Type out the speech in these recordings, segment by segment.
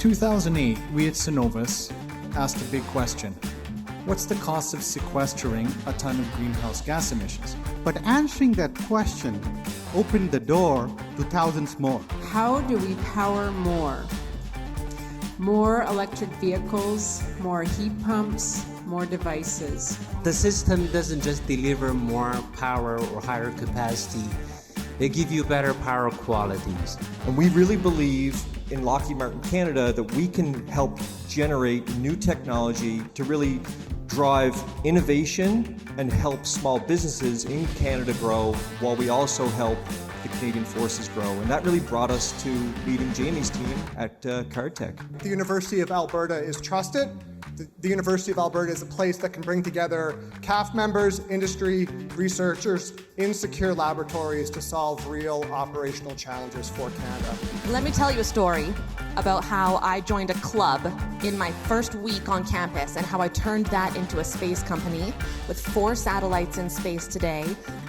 2008, we at Synovus asked a big question. What's the cost of sequestering a ton of greenhouse gas emissions? But answering that question opened the door to thousands more. How do we power more? More electric vehicles, more heat pumps, more devices. The system doesn't just deliver more power or higher capacity, they give you better power qualities. And we really believe in Lockheed Martin Canada that we can help generate new technology to really drive innovation and help small businesses in Canada grow while we also help the Canadian forces grow. And that really brought us to leading Jamie's team at Cardtech. The University of Alberta is trusted. The University of Alberta is a place that can bring together CAF members, industry, researchers in secure laboratories to solve real operational challenges for Canada. Let me tell you a story about how I joined a club in my first week on campus and how I turned that into a space company with 4 satellites in space today,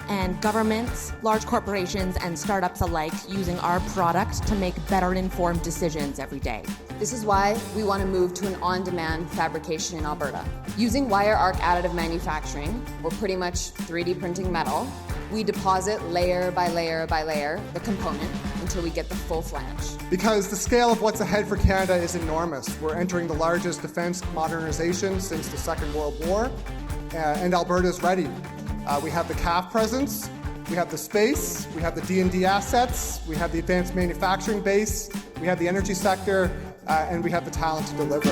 and governments, large corporations, and startups alike using our product to make better informed decisions every day. This is why we want to move to an on-demand fabrication in Alberta. Using wire arc additive manufacturing, we're pretty much 3D printing metal. We deposit layer by layer by layer the component until we get the full flange. Because the scale of what's ahead for Canada is enormous. We're entering the largest defense modernization since the Second World War, and Alberta's ready. We have the CAF presence, we have the space, we have the D&D assets, we have the advanced manufacturing base, we have the energy sector, and we have the talent to deliver.